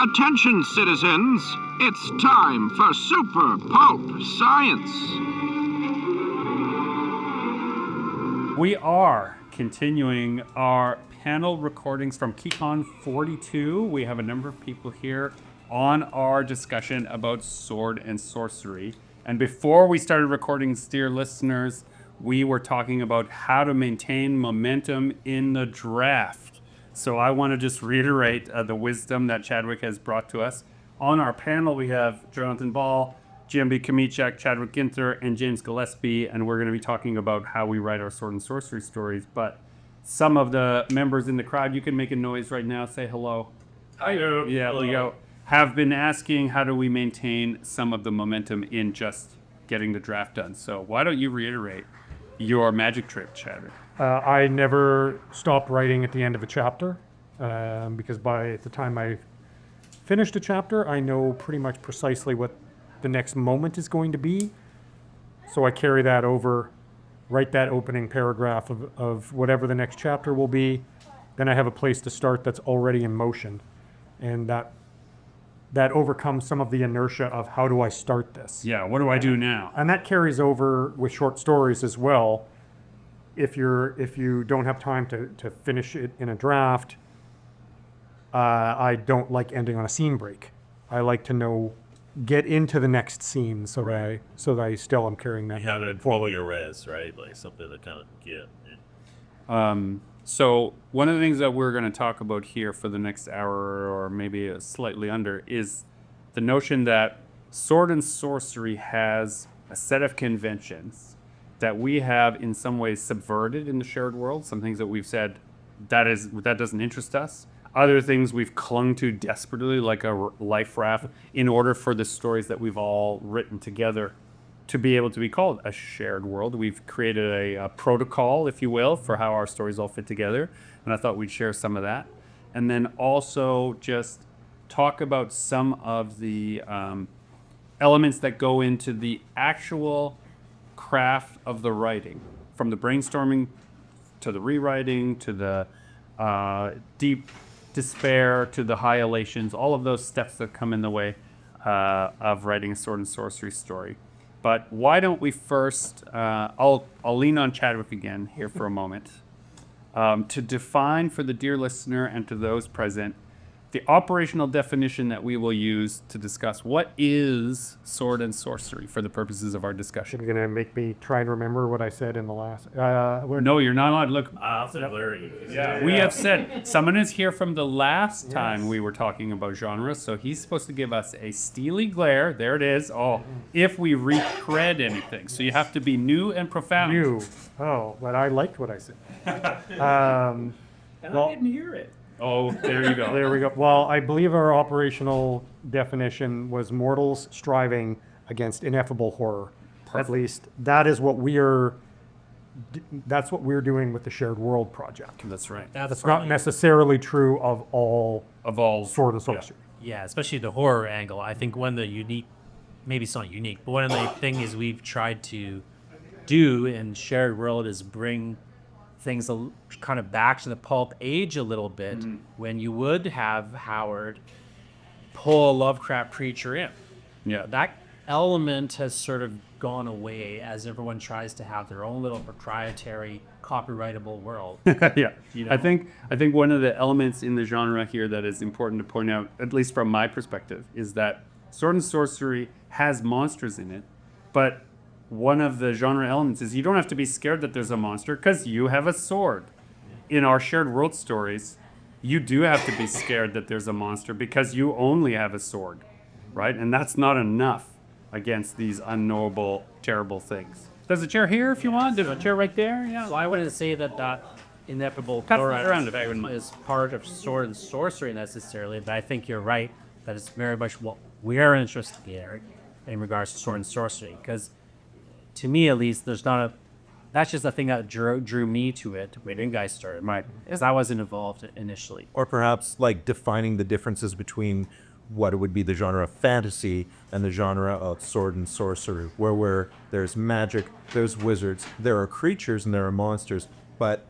Attention, citizens. It's time for Super Pulp Science. We are continuing our panel recordings from KeyCon 42. We have a number of people here on our discussion about sword and sorcery. And before we started recording, dear listeners, we were talking about how to maintain momentum in the draft. So I want to just reiterate the wisdom that Chadwick has brought to us. On our panel, we have Jonathan Ball, GMB Kamichak, Chadwick Ginther, and James Gillespie, and we're going to be talking about how we write our sword and sorcery stories. But some of the members in the crowd, you can make a noise right now, say hello. Hi. Yeah, hello. Leo, have been asking how do we maintain some of the momentum in just getting the draft done. So why don't you reiterate your magic trick, Chadwick? I never stop writing at the end of a chapter because by the time I finished a chapter, I know pretty much precisely what the next moment is going to be. So I carry that over, write that opening paragraph of whatever the next chapter will be. Then I have a place to start that's already in motion. And that overcomes some of the inertia of how do I start this? Yeah, what do I do now? And that carries over with short stories as well. If you don't have time to finish it in a draft, I don't like ending on a scene break. I like to get into the next scene so that I still am carrying that. You have to follow your res, right? Like something to kind of get. So one of the things that we're going to talk about here for the next hour or maybe slightly under is the notion that sword and sorcery has a set of conventions that we have in some ways subverted in the shared world. Some things that we've said that doesn't interest us. Other things we've clung to desperately, like a life raft, in order for the stories that we've all written together to be able to be called a shared world. We've created a protocol, if you will, for how our stories all fit together. And I thought we'd share some of that. And then also just talk about some of the elements that go into the actual craft of the writing, from the brainstorming to the rewriting to the deep despair to the high elations, all of those steps that come in the way of writing a sword and sorcery story. But why don't we first, I'll lean on Chadwick again here for a moment, to define for the dear listener and to those present the operational definition that we will use to discuss what is sword and sorcery for the purposes of our discussion. You're going to make me try and remember what I said in the last... No, you're not allowed to look. I'll say Larry. We have said someone is here from the last time we were talking about genre, so he's supposed to give us a steely glare. There it is. Oh, if we retread anything. So you have to be new and profound. New. Oh, but I liked what I said. And I didn't hear it. Oh, there you go. There we go. Well, I believe our operational definition was mortals striving against ineffable horror. Perfect. At least that is what that's what we're doing with the Shared World project. That's right. That's not necessarily true of all sword and sorcery. Yeah, especially the horror angle. I think one of the unique, maybe it's not unique, but one of the things we've tried to do in Shared World is bring things kind of back to the pulp age a little bit, when you would have Howard pull a Lovecraft creature in. Yeah. That element has sort of gone away as everyone tries to have their own little proprietary copyrightable world. Yeah. You know? I think one of the elements in the genre here that is important to point out, at least from my perspective, is that sword and sorcery has monsters in it, but one of the genre elements is you don't have to be scared that there's a monster because you have a sword. In our shared world stories, you do have to be scared that there's a monster because you only have a sword, right? And that's not enough against these unknowable, terrible things. There's a chair here if you want. There's a chair right there. Yeah. Well, I wouldn't say that ineffable Cut horror around if I wouldn't mind. is part of sword and sorcery necessarily, but I think you're right that it's very much what we're interested in regards to sword and sorcery, because to me at least, that's just the thing that drew me to it when you guys started, right? Because I wasn't involved initially. Or perhaps like defining the differences between what would be the genre of fantasy and the genre of sword and sorcery, where there's magic, there's wizards, there are creatures and there are monsters, but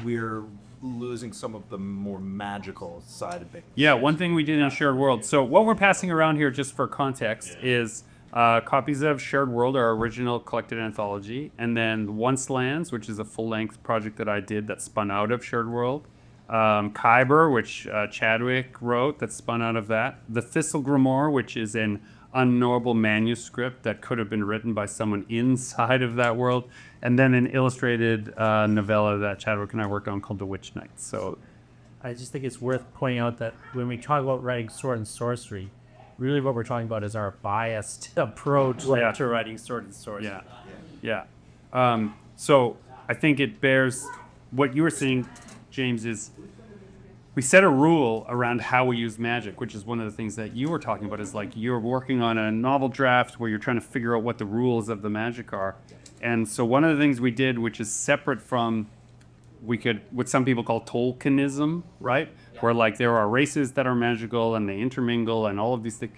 we're losing some of the more magical side of things. Yeah, one thing we did in Shared World. So what we're passing around here, just for context, is copies of Shared World, our original collected anthology, and then Once Lands, which is a full-length project that I did that spun out of Shared World. Kyber, which Chadwick wrote, that spun out of that. The Thistle Grimoire, which is an unknowable manuscript that could have been written by someone inside of that world. And then an illustrated novella that Chadwick and I worked on called The Witch Knight. So I just think it's worth pointing out that when we talk about writing sword and sorcery, really what we're talking about is our biased approach to writing sword and sorcery. So I think it bears, what you were saying, James, is we set a rule around how we use magic, which is one of the things that you were talking about, is like you're working on a novel draft where you're trying to figure out what the rules of the magic are. And so one of the things we did, which is separate from what some people call Tolkienism, right? Where like there are races that are magical and they intermingle and all of these things.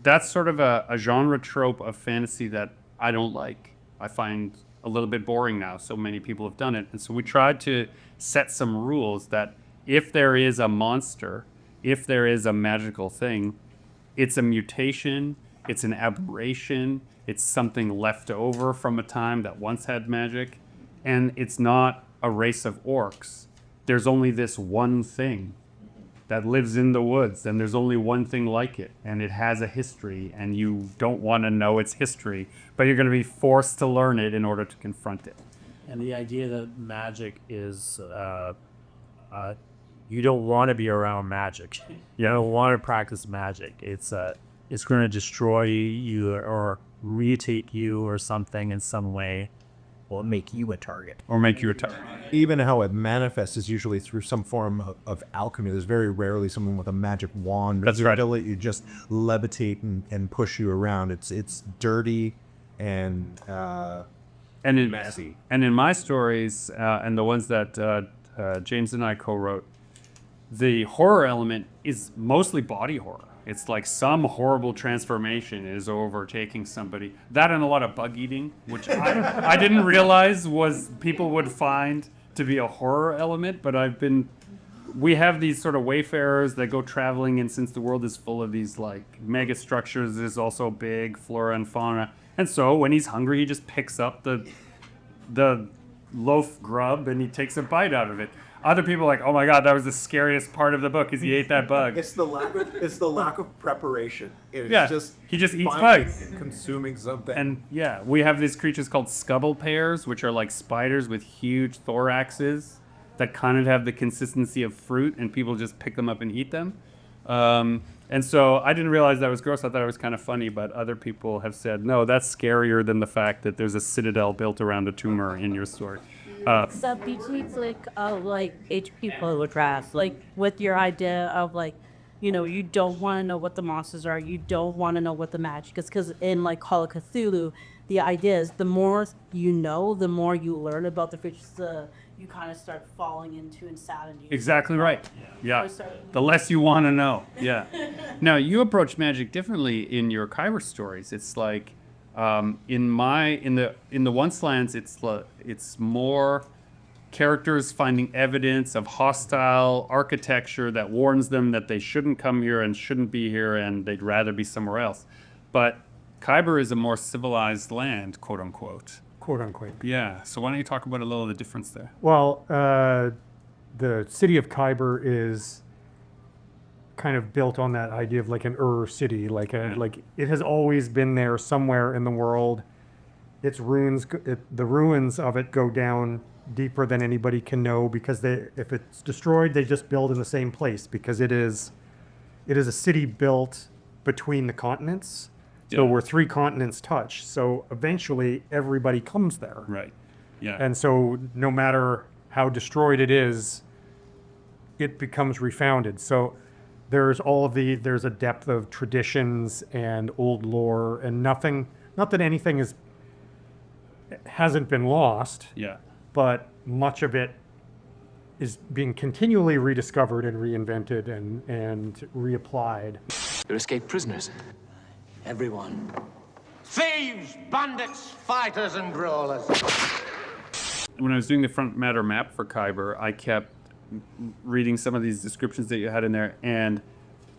That's sort of a genre trope of fantasy that I don't like. I find a little bit boring now. So many people have done it. And so we tried to set some rules that if there is a monster, if there is a magical thing, it's a mutation, it's an aberration, it's something left over from a time that once had magic, and it's not a race of orcs. There's only this one thing that lives in the woods, and there's only one thing like it, and it has a history, and you don't want to know its history, but you're going to be forced to learn it in order to confront it. And the idea that magic is, you don't want to be around magic. You don't want to practice magic. It's going to destroy you or mutate you or something in some way. Will make you a target. Or make you a target. Even how it manifests is usually through some form of alchemy. There's very rarely someone with a magic wand. That's right. That'll let you just levitate and push you around. It's dirty and messy. And in my stories, and the ones that James and I co-wrote, the horror element is mostly body horror. It's like some horrible transformation is overtaking somebody. That and a lot of bug eating, which I didn't realize was people would find to be a horror element. But we have these sort of wayfarers that go traveling, and since the world is full of these like mega structures, there's also big flora and fauna. And so when he's hungry, he just picks up the loaf grub and he takes a bite out of it. Other people are like, oh my God, that was the scariest part of the book, is he ate that bug. It's the lack of preparation. It's just he just eats finding bugs. and consuming something. And yeah, we have these creatures called scuttle pears, which are like spiders with huge thoraxes that kind of have the consistency of fruit, and people just pick them up and eat them. And so I didn't realize that was gross. I thought it was kind of funny, but other people have said, no, that's scarier than the fact that there's a citadel built around a tumor in your story. Some boutiques like HP Polo Drafts, like with your idea of like, you know, you don't want to know what the monsters are, you don't want to know what the magic is, because in like Call of Cthulhu, the idea is the more you know, the more you learn about the creatures, you kind of start falling into insanity. Exactly right. Yeah. The less you want to know. Yeah. Now you approach magic differently in your Kyber stories. It's like in the Once Lands, it's more characters finding evidence of hostile architecture that warns them that they shouldn't come here and shouldn't be here and they'd rather be somewhere else. But Kyber is a more civilized land, quote unquote. Quote unquote. Yeah. So why don't you talk about a little of the difference there? Well, the city of Kyber is kind of built on that idea of like an city, like it has always been there somewhere in the world. Its ruins, the ruins of it go down deeper than anybody can know, because if it's destroyed, they just build in the same place, because it is a city built between the continents. So where 3 continents touch. So eventually everybody comes there. Right. Yeah. And so no matter how destroyed it is, it becomes refounded. So there's a depth of traditions and old lore, and not that anything hasn't been lost. Yeah. But much of it is being continually rediscovered and reinvented and reapplied. They're escaped prisoners. Everyone. Thieves, bandits, fighters, and brawlers. When I was doing the front matter map for Kyber, I kept reading some of these descriptions that you had in there and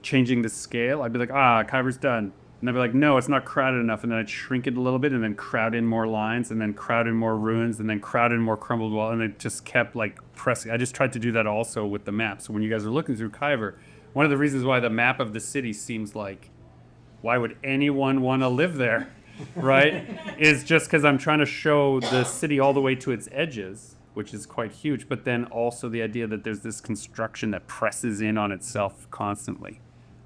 changing the scale. I'd be like, Kyber's done. And I'd be like, no, it's not crowded enough. And then I'd shrink it a little bit and then crowd in more lines and then crowd in more ruins and then crowd in more crumbled wall. And it just kept like pressing. I just tried to do that also with the map. So when you guys are looking through Kyber, one of the reasons why the map of the city seems like, why would anyone want to live there, right? Is just because I'm trying to show the city all the way to its edges, which is quite huge, but then also the idea that there's this construction that presses in on itself constantly.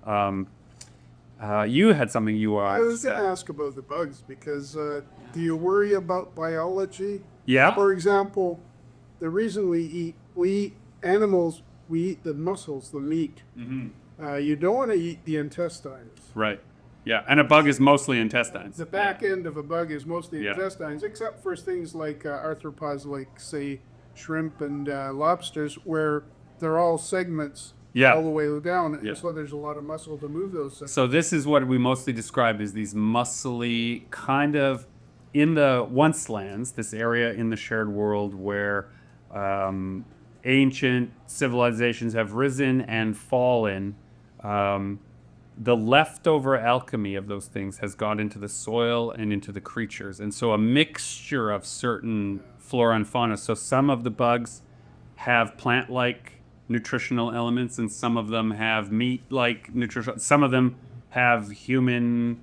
You had something you I was going to ask about the bugs because do you worry about biology? Yeah. For example, the reason we eat animals, we eat the muscles, the meat. Mm-hmm. You don't want to eat the intestines. Right. Yeah, and a bug is mostly intestines. The back end of a bug is mostly Yeah. intestines, except for things like arthropods, like, say, shrimp and lobsters, where they're all segments Yeah. all the way down. Yeah. So there's a lot of muscle to move those segments. So this is what we mostly describe as these muscly kind of in the once lands, this area in the shared world where ancient civilizations have risen and fallen. The leftover alchemy of those things has gone into the soil and into the creatures. And so a mixture of certain flora and fauna. So some of the bugs have plant-like nutritional elements and some of them have meat-like nutrition. Some of them have human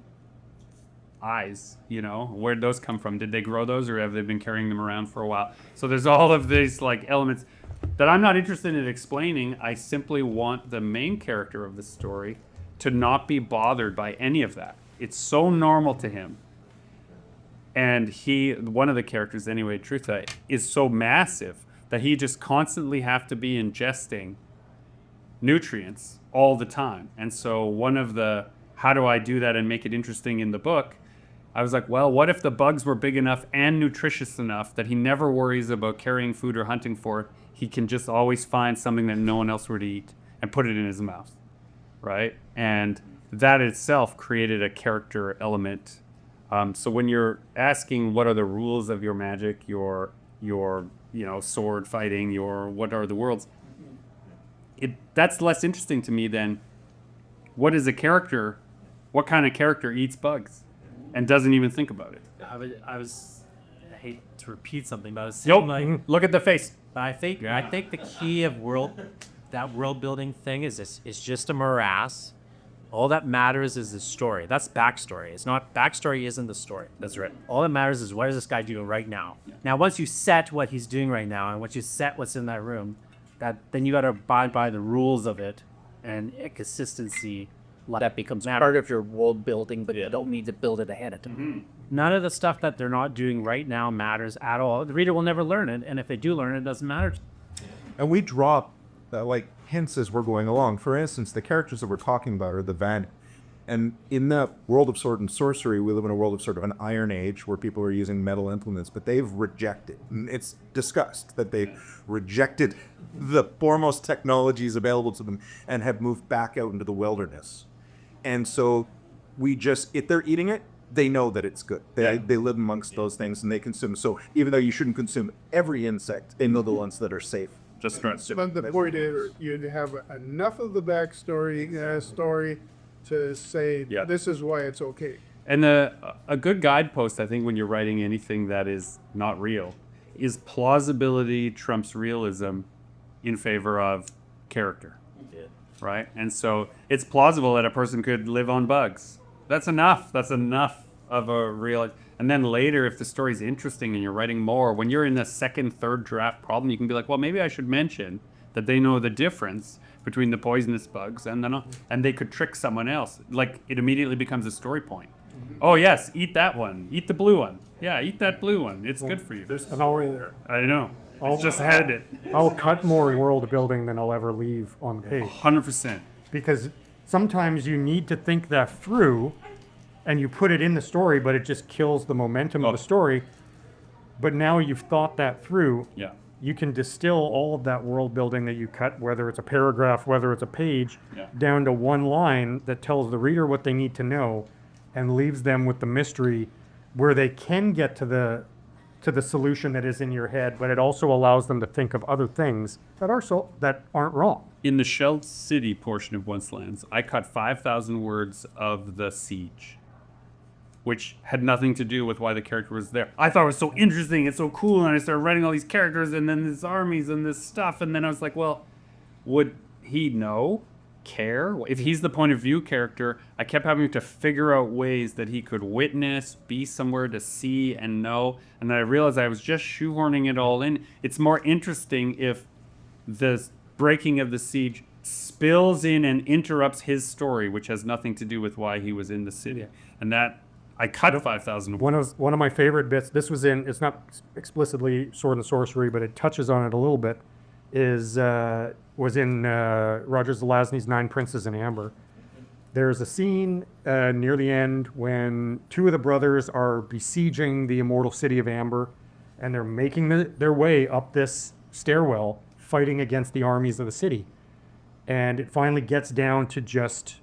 eyes, you know. Where'd those come from? Did they grow those or have they been carrying them around for a while? So there's all of these like elements that I'm not interested in explaining. I simply want the main character of the story to not be bothered by any of that. It's so normal to him. And one of the characters anyway, Trutha, is so massive that he just constantly have to be ingesting nutrients all the time. And so one of the, how do I do that and make it interesting in the book? I was like, well, what if the bugs were big enough and nutritious enough that he never worries about carrying food or hunting for it? He can just always find something that no one else would eat and put it in his mouth. Right? And that itself created a character element. So when you're asking what are the rules of your magic, your sword fighting, what are the worlds, that's less interesting to me than what is a character, what kind of character eats bugs and doesn't even think about it. I hate to repeat something, but I was saying like, Look at the face. I think the key of world building thing is just a morass. All that matters is the story. That's backstory. Backstory isn't the story. That's right. All that matters is what is this guy doing right now. Yeah. Now, once you set what he's doing right now, and once you set what's in that room, then you got to abide by the rules of it, and consistency. That becomes part of your world building, but you don't need to build it ahead of time. Mm-hmm. None of the stuff that they're not doing right now matters at all. The reader will never learn it, and if they do learn it, it doesn't matter. And we drop hints as we're going along. For instance, the characters that we're talking about are the Van. And in that world of sword and sorcery, we live in a world of sort of an Iron Age where people are using metal implements, but they've rejected, and it's discussed that they rejected the foremost technologies available to them and have moved back out into the wilderness. And so if they're eating it, they know that it's good. They live amongst those things and they consume. So even though you shouldn't consume every insect, they know the ones that are safe. Just trust it. But the point is, you'd have enough of the backstory story to say this is why it's okay. And a good guidepost, I think, when you're writing anything that is not real, is plausibility trumps realism in favor of character. Right? And so it's plausible that a person could live on bugs. That's enough. That's enough of a real. And then later, if the story's interesting and you're writing more, when you're in the second, third draft problem, you can be like, well, maybe I should mention that they know the difference between the poisonous bugs and they could trick someone else. Like, it immediately becomes a story point. Mm-hmm. Oh, yes, eat that one. Eat the blue one. Yeah, eat that blue one. It's good for you. There's an already there. I know. It's just had it. I'll cut more world building than I'll ever leave on the page. 100%. Because sometimes you need to think that through and you put it in the story, but it just kills the momentum of the story. But now you've thought that through. Yeah. you can distill all of that world building that you cut, whether it's a paragraph, whether it's a page, down to one line that tells the reader what they need to know and leaves them with the mystery where they can get to the solution that is in your head, but it also allows them to think of other things that aren't wrong. In the Shelled City portion of Oncelands, I cut 5,000 words of the siege, which had nothing to do with why the character was there. I thought it was so interesting and so cool, and I started writing all these characters and then these armies and this stuff, and then I was like, well, would he care? If he's the point of view character, I kept having to figure out ways that he could witness, be somewhere to see and know, and then I realized I was just shoehorning it all in. It's more interesting if the breaking of the siege spills in and interrupts his story, which has nothing to do with why he was in the city. And that I cut 5,000. One of my favorite bits. This was in. It's not explicitly sword and sorcery, but it touches on it a little bit. Was in Roger Zelazny's Nine Princes in Amber. There's a scene near the end when two of the brothers are besieging the immortal city of Amber, and they're making their way up this stairwell, fighting against the armies of the city. And it finally gets down to just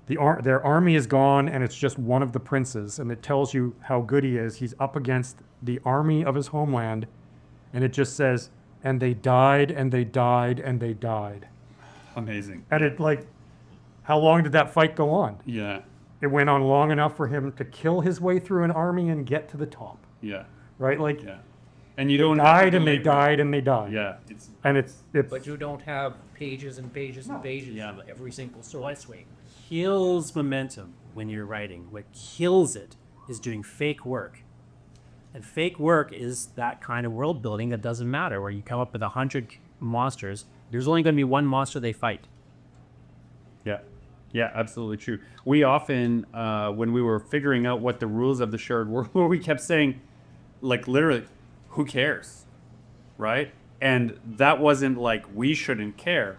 their army is gone, and it's just one of the princes, and it tells you how good he is. He's up against the army of his homeland, and it just says, and they died, and they died, and they died. Amazing. And it, how long did that fight go on? Yeah. It went on long enough for him to kill his way through an army and get to the top. Yeah. Right? Yeah. And you don't died, and they died, and they died. Yeah. It's But you don't have pages and pages and pages of every single sword swing. Kills momentum when you're writing. What kills it is doing fake work. And fake work is that kind of world building that doesn't matter, where you come up with 100 monsters. There's only going to be one monster they fight. Yeah. Yeah, absolutely true. We often, when we were figuring out what the rules of the shared world were, we kept saying, literally, who cares? Right? And that wasn't we shouldn't care,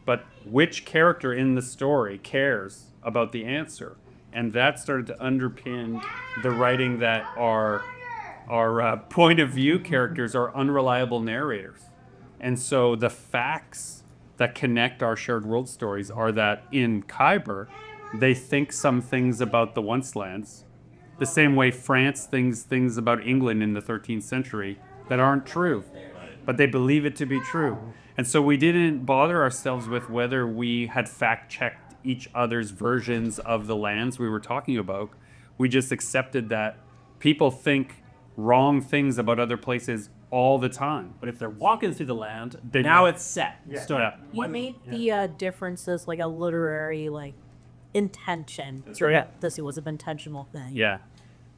but which character in the story cares about the answer? And that started to underpin the writing that our point of view characters are unreliable narrators. And so the facts that connect our shared world stories are that in Khyber, they think some things about the Oncelands, the same way France thinks things about England in the 13th century that aren't true, but they believe it to be true. And so we didn't bother ourselves with whether we had fact-checked each other's versions of the lands we were talking about. We just accepted that people think wrong things about other places all the time. But if they're walking through the land, now it's set. Yeah. You made the differences a literary intention. Sure, yeah. This was an intentional thing. Yeah.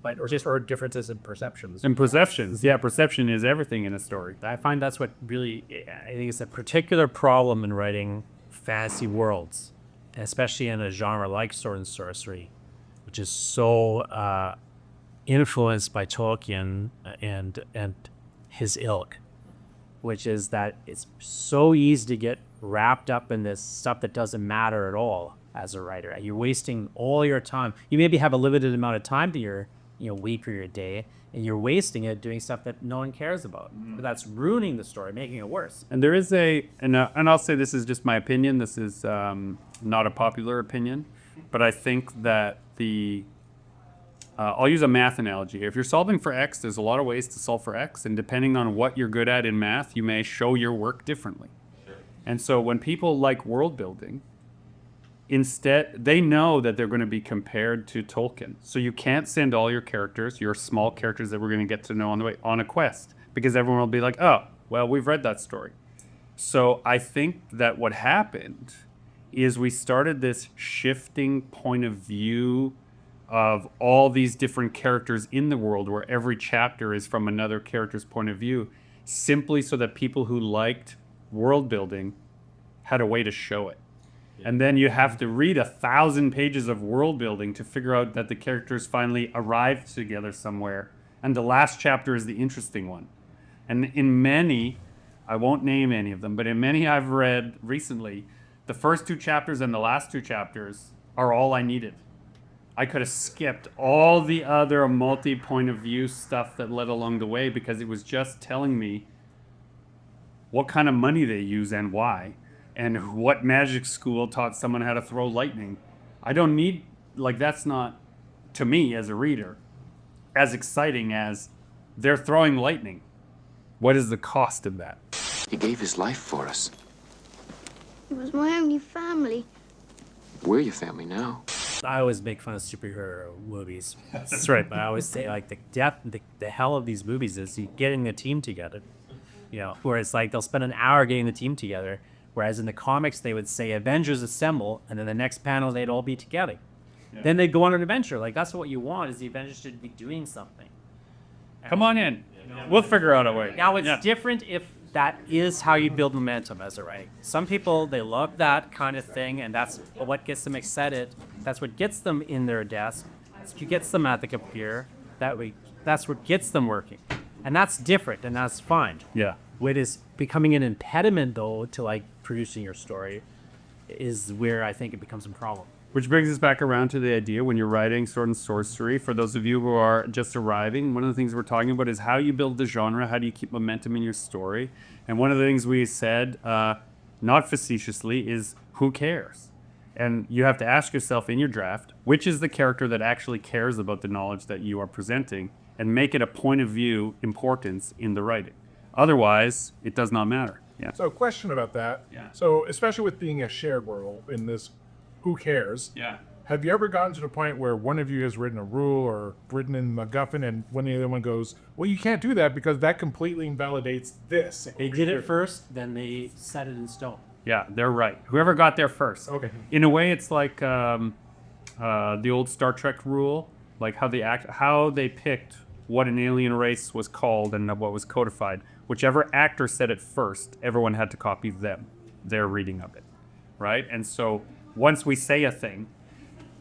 But or differences in perceptions. And perceptions. Yeah, perception is everything in a story. I find that's what really, I think it's a particular problem in writing fantasy worlds, especially in a genre like sword and sorcery, which is so influenced by Tolkien and his ilk, which is that it's so easy to get wrapped up in this stuff that doesn't matter at all as a writer. You're wasting all your time. You maybe have a limited amount of time to your week or your day, and you're wasting it doing stuff that no one cares about. But that's ruining the story, making it worse. And there is and I'll say this is just my opinion. This is not a popular opinion, but I think that I'll use a math analogy. If you're solving for X, there's a lot of ways to solve for X, and depending on what you're good at in math, you may show your work differently. And so when people like world building, instead, they know that they're going to be compared to Tolkien. So you can't send all your characters, your small characters that we're going to get to know on the way, on a quest, because everyone will be like, oh, well, we've read that story. So I think that what happened is we started this shifting point of view of all these different characters in the world, where every chapter is from another character's point of view, simply so that people who liked world building had a way to show it. And then you have to read 1,000 pages of world building to figure out that the characters finally arrived together somewhere. And the last chapter is the interesting one. And in many, I won't name any of them, but in many I've read recently, the first 2 chapters and the last 2 chapters are all I needed. I could have skipped all the other multi-point of view stuff that led along the way, because it was just telling me what kind of money they use and why, and what magic school taught someone how to throw lightning. I don't need, like, that's not, to me as a reader, as exciting as they're throwing lightning. What is the cost of that? He gave his life for us. It was my only family. We're your family now. I always make fun of superhero movies. That's right. But I always say, like, the hell of these movies is you getting a team together. You know, where it's like they'll spend an hour getting the team together, whereas in the comics they would say Avengers assemble, and then the next panel they'd all be together. Yeah. Then they'd go on an adventure. Like, that's what you want, is the Avengers should be doing something. Come on in. We'll figure out a way. Now, it's different if that is how you build momentum as a writer. Some people, they love that kind of thing, and that's what gets them excited. That's what gets them in their desk. That's what gets them at the computer. That's what gets them working. And that's different, and that's fine. Yeah. What is becoming an impediment, though, to, like, producing your story is where I think it becomes a problem. Which brings us back around to the idea when you're writing Sword and Sorcery. For those of you who are just arriving, one of the things we're talking about is how you build the genre, how do you keep momentum in your story. And one of the things we said, not facetiously, is who cares? And you have to ask yourself in your draft, which is the character that actually cares about the knowledge that you are presenting, and make it a point of view importance in the writing. Otherwise, it does not matter. Yeah. So, question about that. Yeah. So, especially with being a shared world in this, who cares? Yeah. Have you ever gotten to the point where one of you has written a rule or written in MacGuffin, and when the other one goes, well, you can't do that because that completely invalidates this? They did it first, then they set it in stone. Yeah, they're right. Whoever got there first. Okay. In a way, it's like the old Star Trek rule, like how they picked what an alien race was called and what was codified. Whichever actor said it first, everyone had to copy their reading of it, right? And so once we say a thing,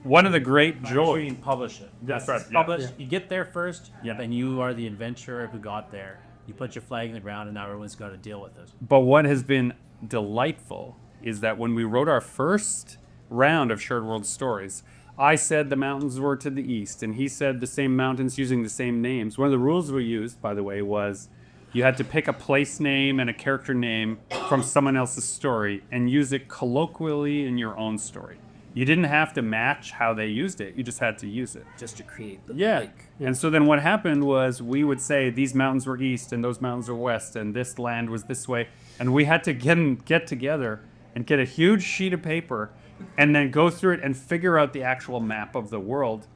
one of the great joys... You publish it. That's right. Publish. You get there first, then you are the adventurer who got there. You put your flag in the ground, and now everyone's got to deal with it. But what has been delightful is that when we wrote our first round of Shared World Stories, I said the mountains were to the east, and he said the same mountains using the same names. One of the rules we used, by the way, was you had to pick a place name and a character name from someone else's story and use it colloquially in your own story. You didn't have to match how they used it. You just had to use it. Just to create the lake. And so then what happened was we would say these mountains were east and those mountains were west and this land was this way. And we had to get together and get a huge sheet of paper and then go through it and figure out the actual map of the world.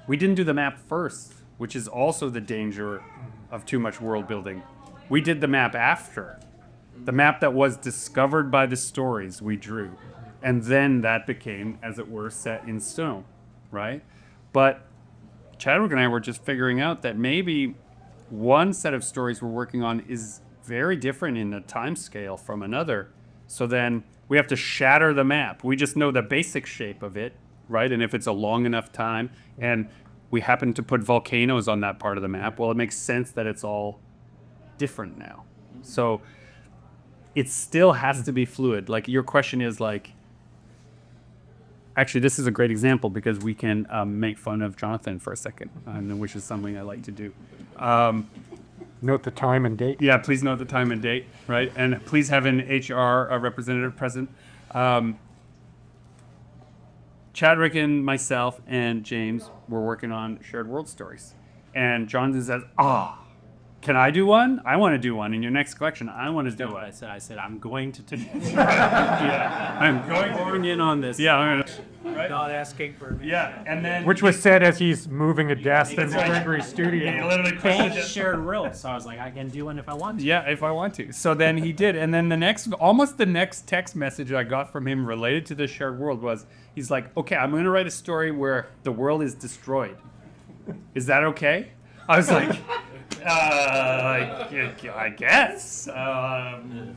We didn't do the map first, which is also the danger of too much world building. We did the map after. The map that was discovered by the stories we drew. And then that became, as it were, set in stone, right? But Chadwick and I were just figuring out that maybe one set of stories we're working on is very different in the time scale from another. So then we have to shatter the map. We just know the basic shape of it, right? And if it's a long enough time, and we happen to put volcanoes on that part of the map, well, it makes sense that it's all different now. So it still has to be fluid. Like your question is like, actually, this is a great example because we can make fun of Jonathan for a second, which is something I like to do. Note the time and date. Yeah, please note the time and date, right? And please have an HR representative present. Chadwick and myself and James were working on Shared World Stories. And Jonathan says, can I do one? I want to do one in your next collection. I want to do one. I said, I'm going to do this. Yeah, I'm going in on this. Yeah, I'm right? Not asking for me. Yeah, and then which was said as he's moving a desk in the Gregory studio. He literally Paint shared world. So I was like, I can do one if I want to. Yeah, if I want to. So then he did, and then almost the next text message I got from him related to the shared world was, he's like, okay, I'm going to write a story where the world is destroyed. Is that okay? I was like, I guess.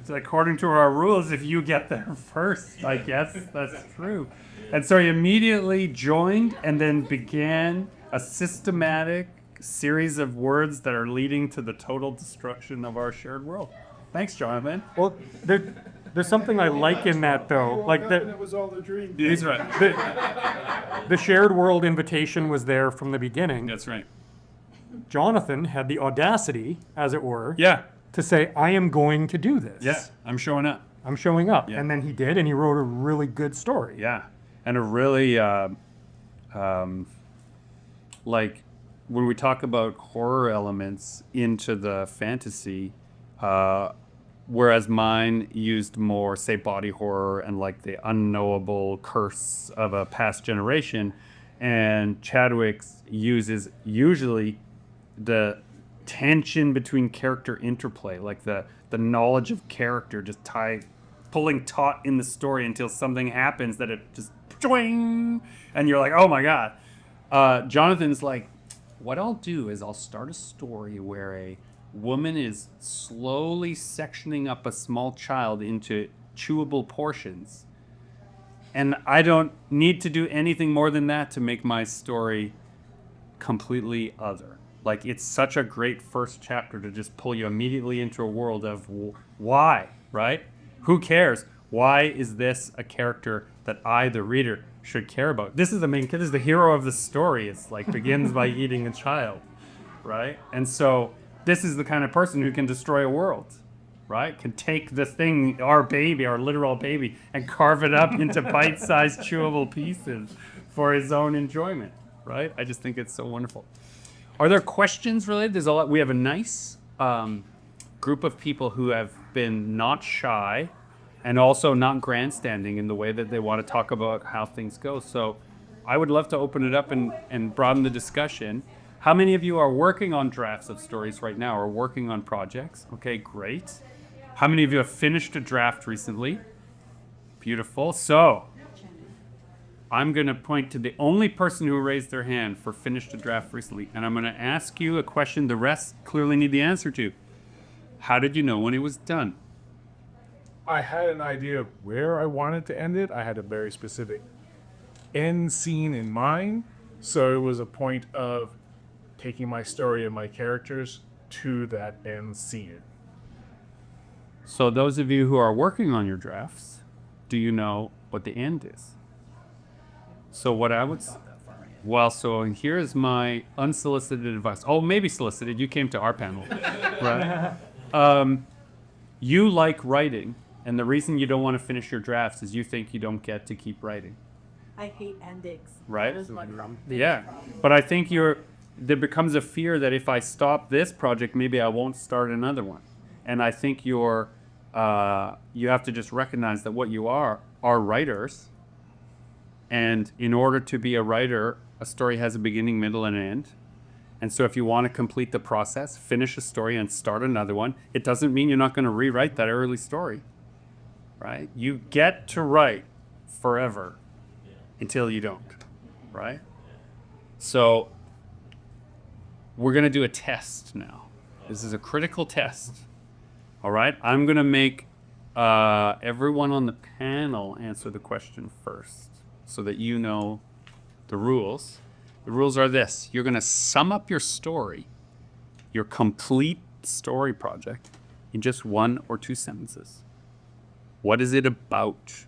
According to our rules, if you get there first, I guess that's true. And so he immediately joined and then began a systematic series of words that are leading to the total destruction of our shared world. Thanks, Jonathan. Well, there's something I like in that, though. Like that was all the dream. He's right. The shared world invitation was there from the beginning. That's right. Jonathan had the audacity, as it were, yeah, to say, I am going to do this. Yeah, I'm showing up. I'm showing up. Yeah. And then he did, and he wrote a really good story. Yeah, and a really like when we talk about horror elements into the fantasy, whereas mine used more, say, body horror and like the unknowable curse of a past generation, and Chadwick's uses usually the tension between character interplay, like the knowledge of character just pulling taut in the story until something happens that it just twing, and you're like, oh my god. Jonathan's like, what I'll do is I'll start a story where a woman is slowly sectioning up a small child into chewable portions, and I don't need to do anything more than that to make my story completely other. Like, it's such a great first chapter to just pull you immediately into a world of why, right? Who cares? Why is this a character that I, the reader, should care about? This is the main kid. This is the hero of the story. It's like begins by eating a child, right? And so this is the kind of person who can destroy a world, right? Can take the thing, our baby, our literal baby, and carve it up into bite-sized chewable pieces for his own enjoyment, right? I just think it's so wonderful. Are there questions related? There's a lot. We have a nice group of people who have been not shy and also not grandstanding in the way that they want to talk about how things go. So I would love to open it up and broaden the discussion. How many of you are working on drafts of stories right now or working on projects? Okay, great. How many of you have finished a draft recently? Beautiful. So I'm going to point to the only person who raised their hand for finished a draft recently, and I'm going to ask you a question the rest clearly need the answer to. How did you know when it was done? I had an idea of where I wanted to end it. I had a very specific end scene in mind. So it was a point of taking my story and my characters to that end scene. So those of you who are working on your drafts, do you know what the end is? So what I would... Well, so here's my unsolicited advice. Oh, maybe solicited. You came to our panel, right? You like writing. And the reason you don't want to finish your drafts is you think you don't get to keep writing. I hate endings. Right? That is my problem. Yeah. But I think there becomes a fear that if I stop this project, maybe I won't start another one. And I think you have to just recognize that what you are writers. And in order to be a writer, a story has a beginning, middle, and end. And so if you want to complete the process, finish a story and start another one, it doesn't mean you're not going to rewrite that early story. Right? You get to write forever until you don't, right? So we're going to do a test now. This is a critical test. All right? I'm going to make everyone on the panel answer the question first so that you know the rules. The rules are this. You're going to sum up your story, your complete story project, in just 1 or 2 sentences. What is it about?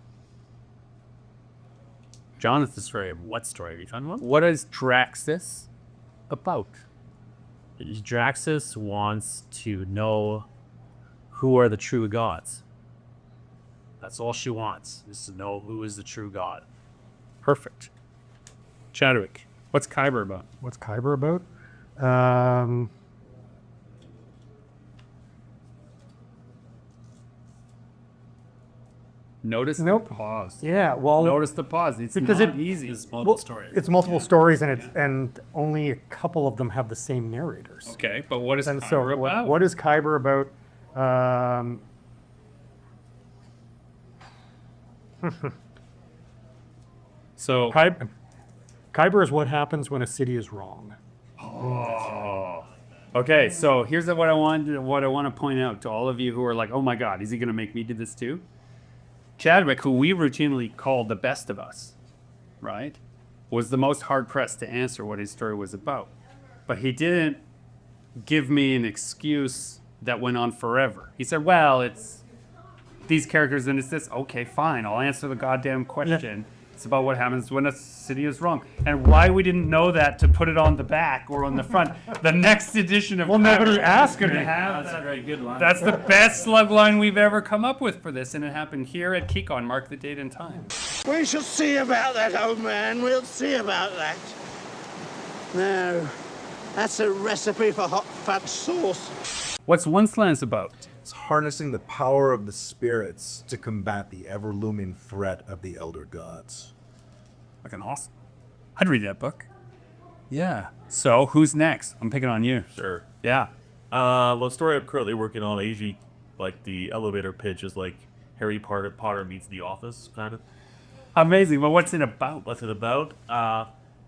Jonathan. Story of what story are you talking about? What is Draxus about? Draxus wants to know who are the true gods. That's all she wants, is to know who is the true god. Perfect. Chadwick, what's Kyber about? What's Kyber about? Notice the pause. Yeah, well, notice the pause. It's because not easy. It's multiple stories. It's multiple stories, and only a couple of them have the same narrators. Okay, but what is and Kyber so about? What is Kyber about? So Kyber is what happens when a city is wrong. Oh. Okay, so here's what I want to point out to all of you who are like, oh my God, is he going to make me do this too? Chadwick, who we routinely call the best of us, right, was the most hard-pressed to answer what his story was about. But he didn't give me an excuse that went on forever. He said, well, it's these characters and it's this. Okay, fine, I'll answer the goddamn question. It's about what happens when a city is wrong. And why we didn't know that to put it on the back or on the front. The next edition of... We'll never ask her. That's a very good line. That's the best slug line we've ever come up with for this, and it happened here at Kikon. Mark the date and time. We shall see about that, old man. We'll see about that. No, that's a recipe for hot fudge sauce. What's Oncelands about? It's harnessing the power of the spirits to combat the ever-looming threat of the elder gods. Fucking awesome. I'd read that book. Yeah. So, who's next? I'm picking on you. Sure. Yeah. Well, the story I'm currently working on, I usually, like, the elevator pitch is like Harry Potter meets The Office, kind of. Amazing. Well, what's it about? What's it about?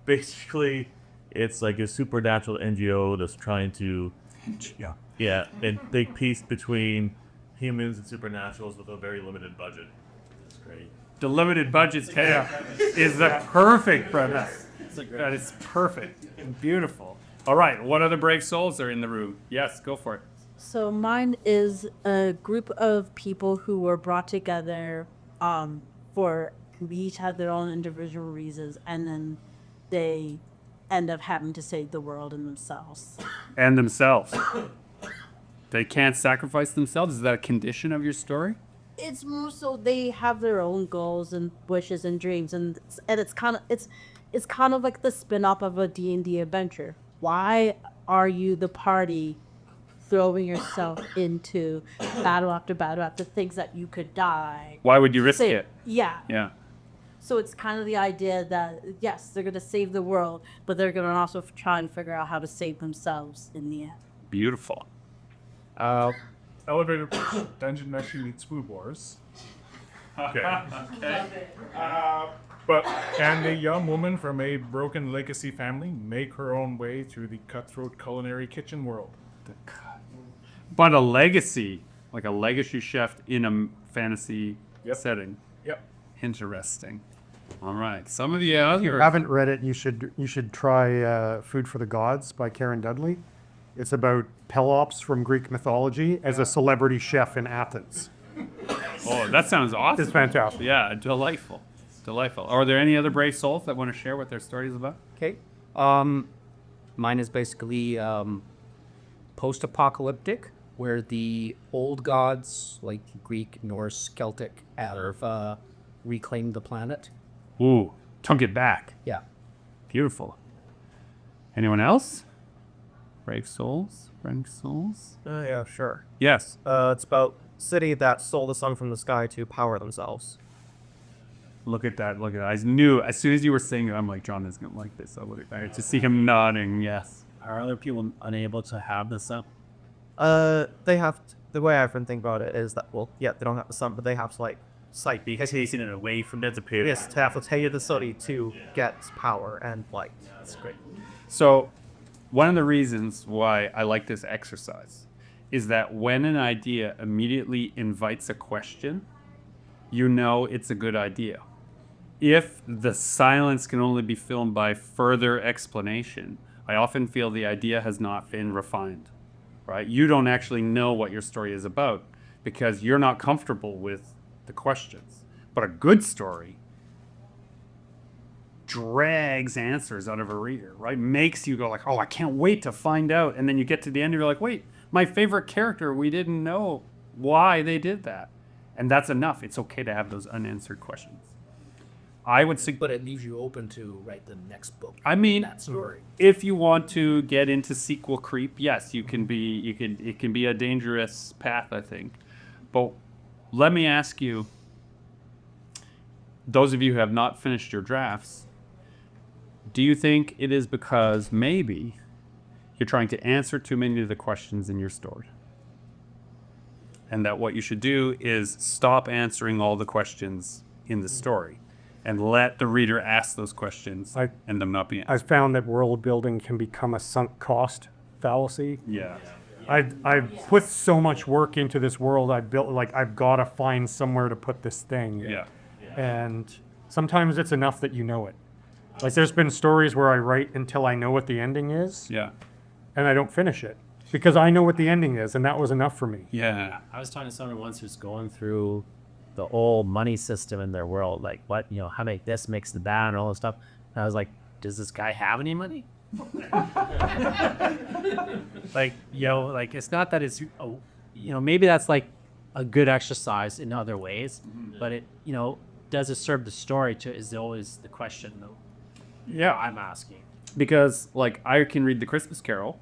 Basically, it's like a supernatural NGO that's trying to... Yeah, and make peace between humans and supernaturals with a very limited budget. That's great. The limited budget's chaos is the perfect premise. That is perfect and beautiful. All right, what other brave souls are in the room? Yes, go for it. So mine is a group of people who were brought together for each had their own individual reasons, and then they end up having to save the world and themselves. And themselves. They can't sacrifice themselves? Is that a condition of your story? It's more so they have their own goals and wishes and dreams, and it's kind of like the spin-off of a D&D adventure. Why are you the party throwing yourself into battle after things that you could die? Why would you risk it? Yeah. Yeah. So it's kind of the idea that, yes, they're going to save the world, but they're going to also try and figure out how to save themselves in the end. Beautiful. Elevator Dungeon actually meets Food Wars. Okay. Can a young woman from a broken legacy family make her own way through the cutthroat culinary kitchen world? But a legacy, like a legacy chef in a fantasy setting. Yep. Interesting. All right. Some of the other... If you haven't read it, you should try Food for the Gods by Karen Dudley. It's about Pelops from Greek mythology as a celebrity chef in Athens. Oh, that sounds awesome. It's fantastic. Yeah, delightful. Delightful. Are there any other brave souls that want to share what their story is about? Okay. Mine is basically post-apocalyptic, where the old gods, like Greek, Norse, Celtic, have reclaimed the planet. Ooh, took it back. Yeah. Beautiful. Anyone else? Brave souls? Brave souls? Yeah, sure. Yes. It's about city that stole the sun from the sky to power themselves. Look at that. Look at that. I knew as soon as you were saying it, I'm like, John is going to like this. I to see him nodding. Yes. Are other people unable to have the sun? They have the way I often think about it is that, well, yeah, they don't have the sun, but they have to like sight because he's in it away from the appear. Yes, to have to take the city to get power and light. That's great. So, one of the reasons why I like this exercise is that when an idea immediately invites a question, you know it's a good idea. If the silence can only be filled by further explanation, I often feel the idea has not been refined, right? You don't actually know what your story is about because you're not comfortable with the questions. But a good story drags answers out of a reader, right? Makes you go like, oh, I can't wait to find out. And then you get to the end and you're like, wait, my favorite character, we didn't know why they did that. And that's enough. It's okay to have those unanswered questions. I would say, but it leaves you open to write the next book. I mean, that story. If you want to get into sequel creep, yes, it can be a dangerous path, I think. But let me ask you, those of you who have not finished your drafts, do you think it is because maybe you're trying to answer too many of the questions in your story? And that what you should do is stop answering all the questions in the story and let the reader ask those questions and them not be answered. I've found that world building can become a sunk cost fallacy. Yeah. I've put so much work into this world I built, like I've got to find somewhere to put this thing. Yeah. And sometimes it's enough that you know it. Like there's been stories where I write until I know what the ending is. Yeah. And I don't finish it because I know what the ending is, and that was enough for me. Yeah. I was talking to someone once who's going through the whole money system in their world, like what, how many this makes the bad and all this stuff. And I was like, does this guy have any money? Like, like it's not that it's, maybe that's like a good exercise in other ways, but it, does it serve the story to, is always the question though. Yeah. I'm asking. Because, like, I can read The Christmas Carol,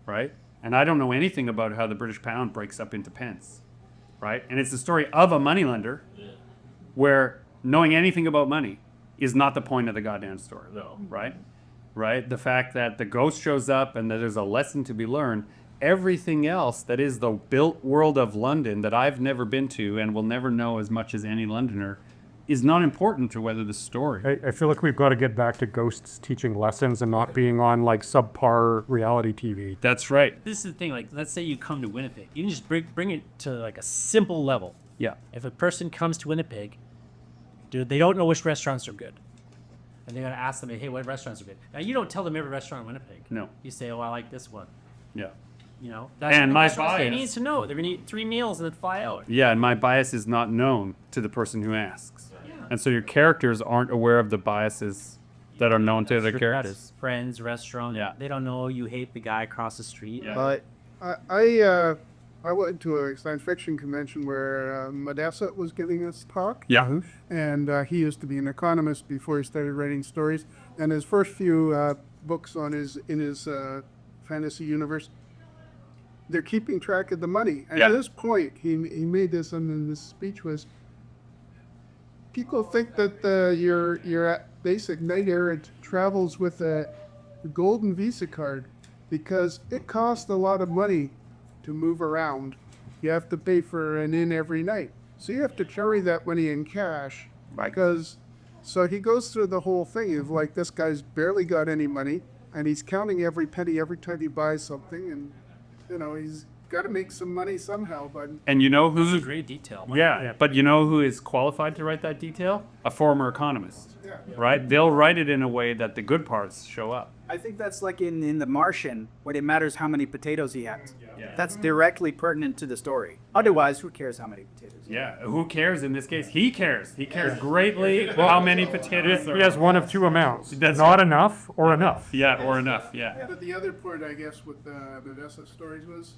right? And I don't know anything about how the British pound breaks up into pence, right? And it's the story of a moneylender where knowing anything about money is not the point of the goddamn story, though, right? Right? The fact that the ghost shows up and that there's a lesson to be learned, everything else that is the built world of London that I've never been to and will never know as much as any Londoner is not important to whether the story. I feel like we've got to get back to ghosts teaching lessons and not being on like subpar reality TV. That's right. This is the thing, like, let's say you come to Winnipeg. You can just bring it to like a simple level. Yeah. If a person comes to Winnipeg, dude, they don't know which restaurants are good. And they're going to ask them, hey, what restaurants are good? Now, you don't tell them every restaurant in Winnipeg. No. You say, oh, I like this one. Yeah. That's And my They bias. need to know. They're going to eat 3 meals and then fly out. Yeah, and my bias is not known to the person who asks. And so your characters aren't aware of the biases that are known to their characters. Friends, restaurant. Yeah. They don't know you hate the guy across the street. Yeah. But I went to a science fiction convention where Modessa was giving us a talk. Yeah. And he used to be an economist before he started writing stories. And his first few books in his fantasy universe, they're keeping track of the money. And Yeah. at this point, he made this, and this speech was, people think that your basic knight errant travels with a golden Visa card because it costs a lot of money to move around. You have to pay for an inn every night. So you have to carry that money in cash because, so he goes through the whole thing of like, this guy's barely got any money and he's counting every penny every time he buys something, and he's got to make some money somehow. But And you know who's Great detail. Yeah, but you know who is qualified to write that detail? A former economist. Yeah. Right? They'll write it in a way that the good parts show up. I think that's like in The Martian, when it matters how many potatoes he has. Yeah. That's directly pertinent to the story. Otherwise, who cares how many potatoes? Yeah, who cares in this case? He cares. He cares greatly how many potatoes there He has one of two amounts. That's not enough or enough. Yeah, or enough, yeah. But the other part, I guess, with the Modessa stories was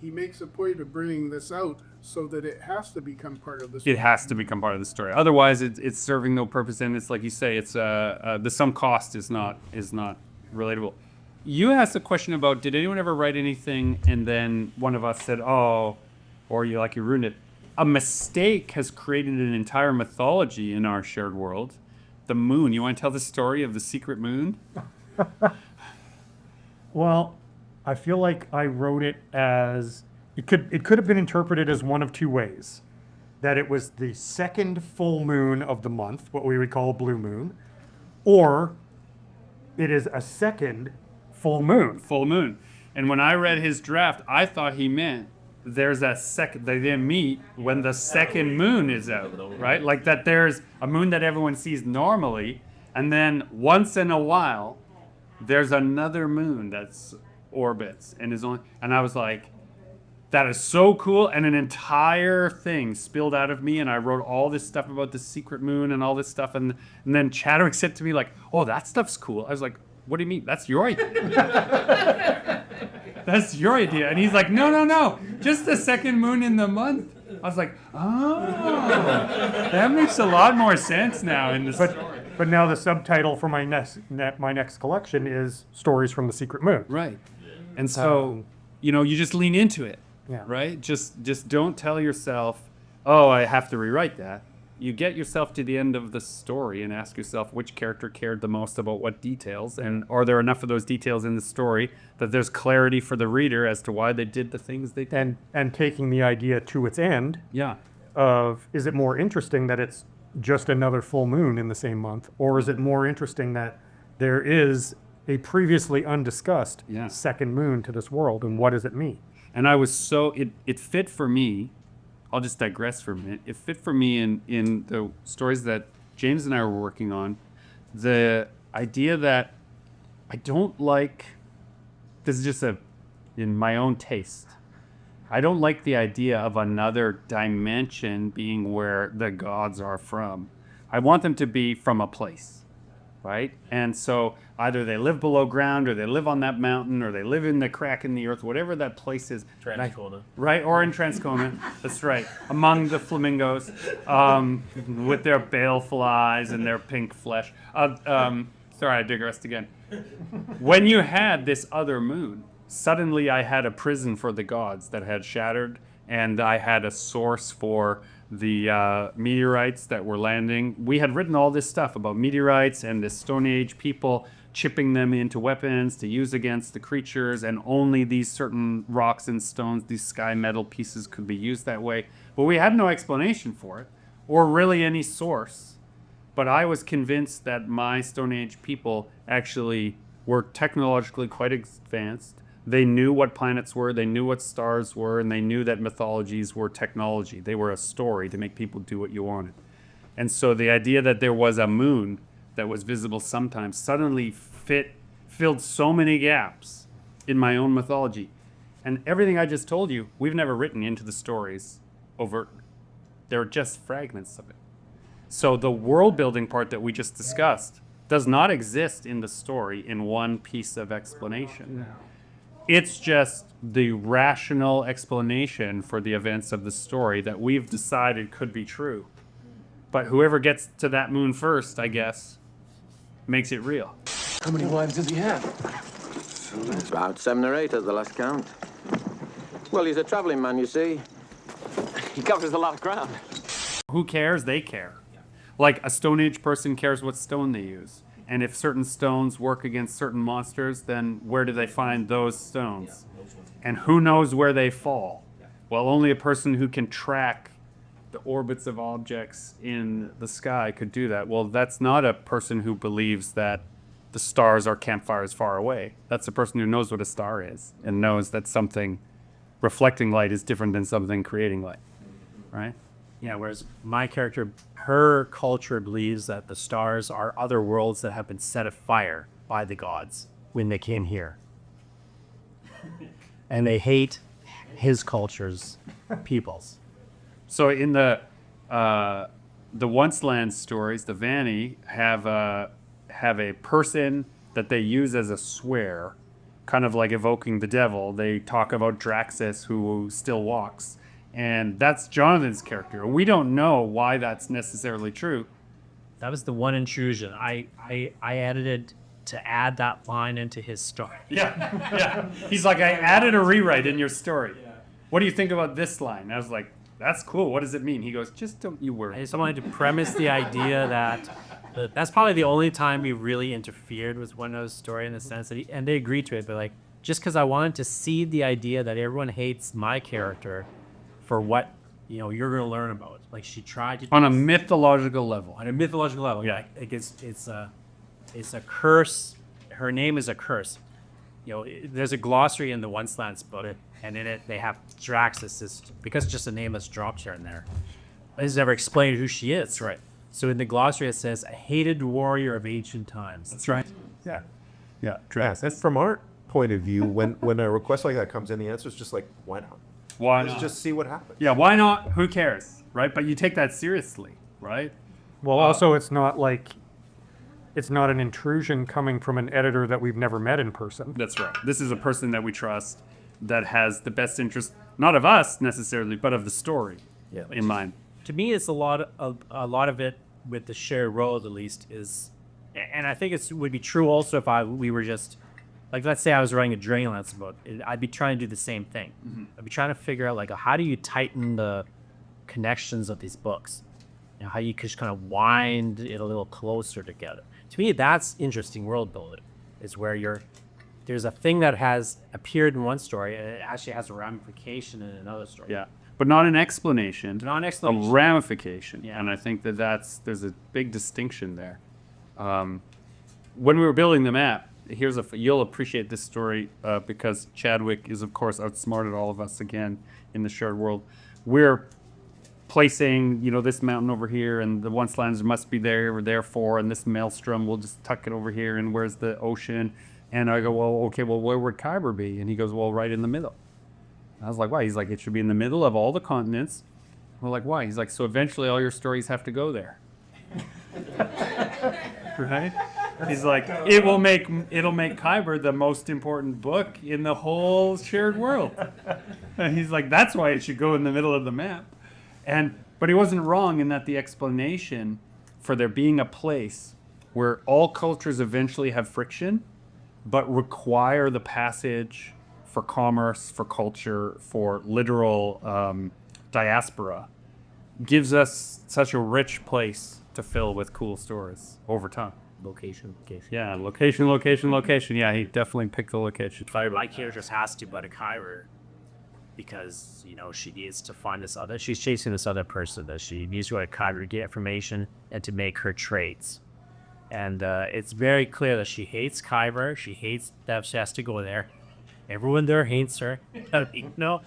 he makes a point of bringing this out so that it has to become part of the story. It has to become part of the story. Otherwise, it's serving no purpose, and it's like you say, it's the sum cost is not relatable. You asked a question about, did anyone ever write anything and then one of us said, oh, or you ruined it. A mistake has created an entire mythology in our shared world. The moon. You want to tell the story of the secret moon? Well, I feel like I wrote it as it could have been interpreted as one of two ways. That it was the second full moon of the month, what we would call a blue moon, or it is a second full moon. Full moon. And when I read his draft, I thought he meant there's a second, they then meet when the second moon is out, right? Like that there's a moon that everyone sees normally, and then once in a while, there's another moon that's orbits and is on, and I was like, that is so cool. And an entire thing spilled out of me, and I wrote all this stuff about the secret moon and all this stuff, and then Chadwick said to me like, oh, that stuff's cool. I was like, what do you mean? That's your idea. That's your idea. And he's like, no, just the second moon in the month. I was like, oh, that makes a lot more sense now in the story. But now the subtitle for my next collection is Stories from the Secret Moon. Right. And so, you just lean into it. Yeah. Right? Just don't tell yourself, oh, I have to rewrite that. You get yourself to the end of the story and ask yourself which character cared the most about what details, and are there enough of those details in the story that there's clarity for the reader as to why they did the things they did. And taking the idea to its end. Yeah. Of, is it more interesting that it's just another full moon in the same month, or is it more interesting that there is a previously undiscussed second moon to this world, and what does it mean? And I was so, it fit for me. I'll just digress for a minute. It fit for me in the stories that James and I were working on. The idea that I don't like, this is just in my own taste, I don't like the idea of another dimension being where the gods are from. I want them to be from a place, right? And so either they live below ground, or they live on that mountain, or they live in the crack in the earth, whatever that place is. Transcona. Right, or in Transcona. That's right. Among the flamingos, with their baleful eyes and their pink flesh. Sorry, I digressed again. When you had this other moon, suddenly I had a prison for the gods that had shattered, and I had a source for the meteorites that were landing. We had written all this stuff about meteorites and the Stone Age people chipping them into weapons to use against the creatures, and only these certain rocks and stones, these sky metal pieces, could be used that way. But we had no explanation for it, or really any source. But I was convinced that my Stone Age people actually were technologically quite advanced. They knew what planets were, they knew what stars were, and they knew that mythologies were technology. They were a story to make people do what you wanted. And so the idea that there was a moon that was visible sometimes suddenly filled so many gaps in my own mythology. And everything I just told you, we've never written into the stories overtly. They're just fragments of it. So the world building part that we just discussed does not exist in the story in one piece of explanation. It's just the rational explanation for the events of the story that we've decided could be true. But whoever gets to that moon first, I guess, makes it real. How many wives does he have? About 7 or 8 at the last count. Well, he's a traveling man, you see. He covers a lot of ground. Who cares? They care. Like a Stone Age person cares what stone they use. And if certain stones work against certain monsters, then where do they find those stones? And who knows where they fall? Well, only a person who can track the orbits of objects in the sky could do that. Well, that's not a person who believes that the stars are campfires far away. That's a person who knows what a star is and knows that something reflecting light is different than something creating light, right? Yeah, whereas my character, her culture believes that the stars are other worlds that have been set afire by the gods when they came here. And they hate his culture's peoples. So in the Once Land stories, the Vanni have a person that they use as a swear, kind of like evoking the devil. They talk about Draxus, who still walks. And that's Jonathan's character. We don't know why that's necessarily true. That was the one intrusion. I edited to add that line into his story. Yeah. He's like, I added a rewrite in your story. What do you think about this line? I was like, that's cool. What does it mean? He goes, just don't you worry. I just wanted to premise the idea that that's probably the only time we really interfered with one of those story in the sense that and they agreed to it, but like, just because I wanted to seed the idea that everyone hates my character for what you're going to learn about. Like she tried to on a mythological level. On a mythological level, yeah. It's a curse. Her name is a curse. There's a glossary in the Once Lands book, and in it they have Draxus, because it's just a name that's dropped here and there. It's never explained who she is. Right. So in the glossary it says, a hated warrior of ancient times. That's right. Yeah. Draxus. And from our point of view, when a request like that comes in, the answer is just like, why not? Why Let's not? just see what happens. Yeah, why not? Who cares, right? But you take that seriously, right? Well, also, it's not an intrusion coming from an editor that we've never met in person. That's right. This is a person that we trust that has the best interest, not of us necessarily, but of the story in mind. To me, it's a lot of it with the shared role, at least, is, and I think it would be true also if we were just, like, let's say I was writing a Dragonlance book, I'd be trying to do the same thing. Mm-hmm. I'd be trying to figure out, like, how do you tighten the connections of these books? How you could just kind of wind it a little closer together. To me, that's interesting world building, is where there's a thing that has appeared in one story, and it actually has a ramification in another story. Yeah, but not an explanation. Not an explanation. A ramification. Yeah. And I think there's a big distinction there. When we were building the map, you'll appreciate this story because Chadwick is, of course, outsmarted all of us again in the shared world. We're placing, this mountain over here, and the Once Lands must be there, or therefore, and this maelstrom, we'll just tuck it over here, and where's the ocean? And I go, well, where would Kyber be? And he goes, well, right in the middle. I was like, why? He's like, it should be in the middle of all the continents. We're like, why? He's like, so eventually all your stories have to go there. Right? He's like, it'll make Kyber the most important book in the whole shared world. And he's like, that's why it should go in the middle of the map. But he wasn't wrong in that the explanation for there being a place where all cultures eventually have friction, but require the passage for commerce, for culture, for literal diaspora, gives us such a rich place to fill with cool stories over time. Location. Yeah, location. Yeah, he definitely picked the location. My character just has to but a Kyber because, you know, she needs to find this other, she's chasing this other person that she needs to go to Kyber to get information and to make her trades. And it's very clear that she hates Kyber. She hates that she has to go there. Everyone there hates her. You know?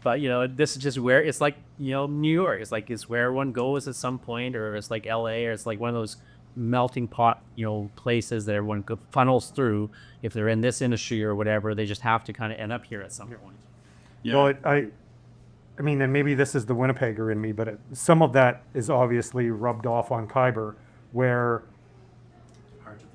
But, you know, this is just where it's like, you know, New York. It's like it's where everyone goes at some point, or it's like LA, or it's like one of those melting pot, you know, places that everyone funnels through. If they're in this industry or whatever, they just have to kind of end up here at some point. Yeah. Well, I mean, and maybe this is the Winnipegger in me, but some of that is obviously rubbed off on Kyber, where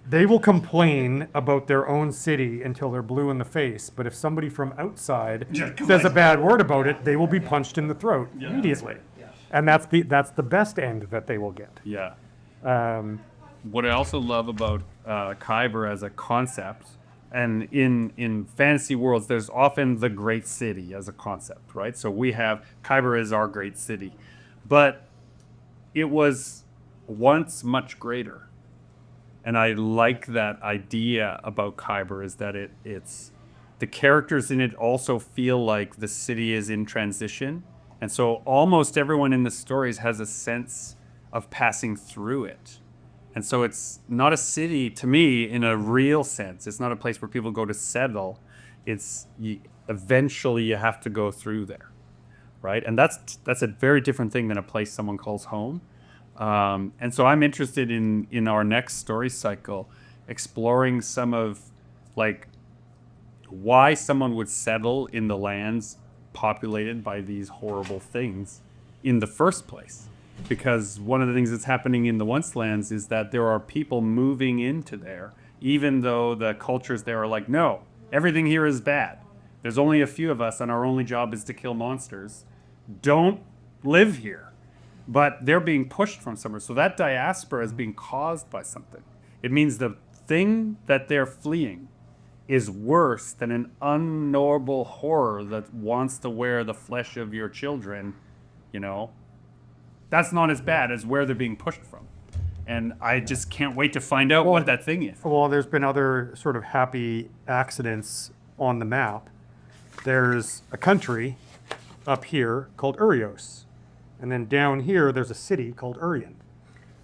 they will complain about their own city until they're blue in the face, but if somebody from outside says a bad word about it, they will be punched in the throat immediately. Yeah. And that's the best end that they will get. Yeah. What I also love about Kyber as a concept, and in fantasy worlds, there's often the great city as a concept, right? So we have Kyber is our great city, but it was once much greater. And I like that idea about Kyber, is that it's the characters in it also feel like the city is in transition. And so almost everyone in the stories has a sense of passing through it. And so it's not a city to me in a real sense. It's not a place where people go to settle. Eventually you have to go through there, right? And that's a very different thing than a place someone calls home. And so I'm interested in our next story cycle, exploring some of like why someone would settle in the lands populated by these horrible things in the first place. Because one of the things that's happening in the Once lands is that there are people moving into there, even though the cultures there are like, no, everything here is bad. There's only a few of us and our only job is to kill monsters. Don't live here. But they're being pushed from somewhere. So that diaspora is being caused by something. It means the thing that they're fleeing is worse than an unknowable horror that wants to wear the flesh of your children, you know. That's not as bad as where they're being pushed from. And I just can't wait to find out what that thing is. Well, there's been other sort of happy accidents on the map. There's a country up here called Urios. And then down here, there's a city called Urien.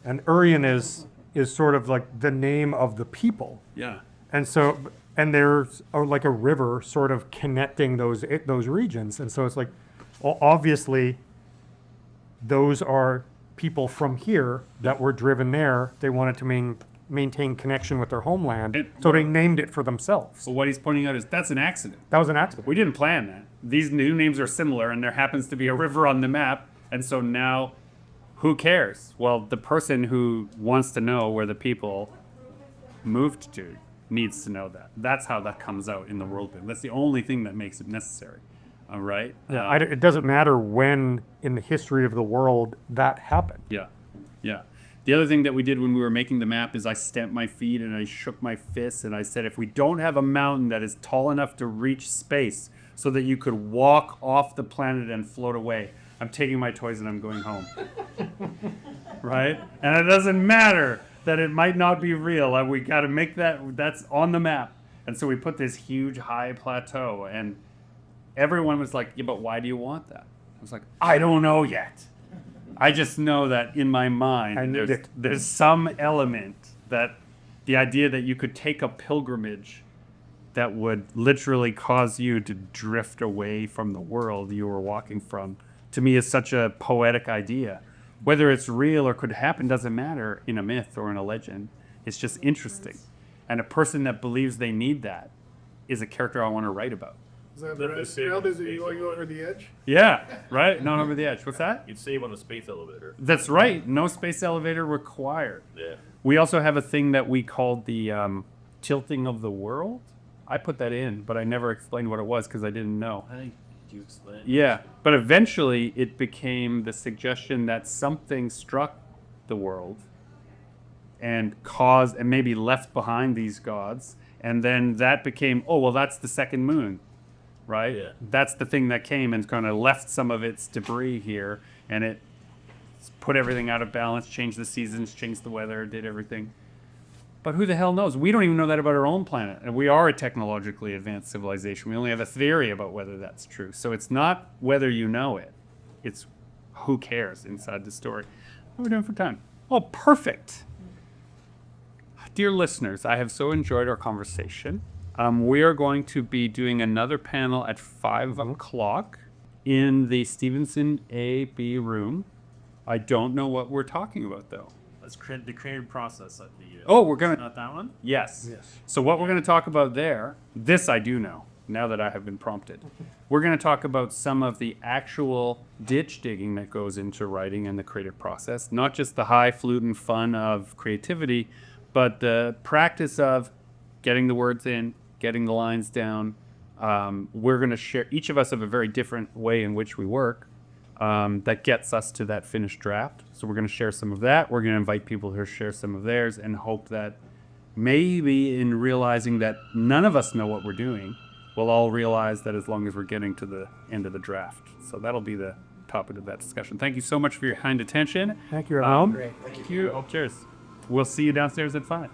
And Urien is sort of like the name of the people. Yeah. And so, and there's like a river sort of connecting those regions. And so it's like, well, obviously, those are people from here that were driven there. They wanted to maintain connection with their homeland, so they named it for themselves. So what he's pointing out is that's an accident. That was an accident. We didn't plan that. These new names are similar, and there happens to be a river on the map. And so now, who cares? Well, the person who wants to know where the people moved to needs to know that. That's how that comes out in the world building. That's the only thing that makes it necessary. All right? Yeah, it doesn't matter when in the history of the world that happened. Yeah. The other thing that we did when we were making the map is I stamped my feet and I shook my fists and I said, if we don't have a mountain that is tall enough to reach space so that you could walk off the planet and float away, I'm taking my toys and I'm going home. Right? And it doesn't matter that it might not be real. We got to make that's on the map. And so we put this huge high plateau, and everyone was like, yeah, but why do you want that? I was like, I don't know yet. I just know that in my mind, there's some element that the idea that you could take a pilgrimage that would literally cause you to drift away from the world you were walking from, to me is such a poetic idea. Whether it's real or could happen doesn't matter in a myth or in a legend. It's just interesting. And a person that believes they need that is a character I want to write about. Is that Lift right? the sail. How does it you go over the edge? Yeah, right? Not over the edge. What's that? You'd save on the space elevator. That's right. No space elevator required. Yeah. We also have a thing that we called the tilting of the world. I put that in, but I never explained what it was because I didn't know. I think you explained. Yeah, but eventually it became the suggestion that something struck the world and caused and maybe left behind these gods. And then that became, oh, well, that's the second moon, right? Yeah. That's the thing that came and kind of left some of its debris here. And it put everything out of balance, changed the seasons, changed the weather, did everything. But who the hell knows? We don't even know that about our own planet. And we are a technologically advanced civilization. We only have a theory about whether that's true. So it's not whether you know it. It's who cares inside the story. What are we doing for time? Oh, perfect. Dear listeners, I have so enjoyed our conversation. We are going to be doing another panel at 5 o'clock in the Stevenson A-B room. I don't know what we're talking about, though. Let's create the creative process at the. Oh, we're gonna. Not that one. Yes. Yes. So what we're going to talk about there, this I do know, now that I have been prompted. We're going to talk about some of the actual ditch digging that goes into writing and the creative process, not just the highfalutin fun of creativity, but the practice of getting the words in, getting the lines down. We're going to share, each of us have a very different way in which we work that gets us to that finished draft. So we're going to share some of that. We're going to invite people to share some of theirs and hope that maybe in realizing that none of us know what we're doing, we'll all realize that as long as we're getting to the end of the draft. So that'll be the topic of that discussion. Thank you so much for your kind attention. Thank you, everyone. Great. Thank you. Oh, cheers. We'll see you downstairs at 5.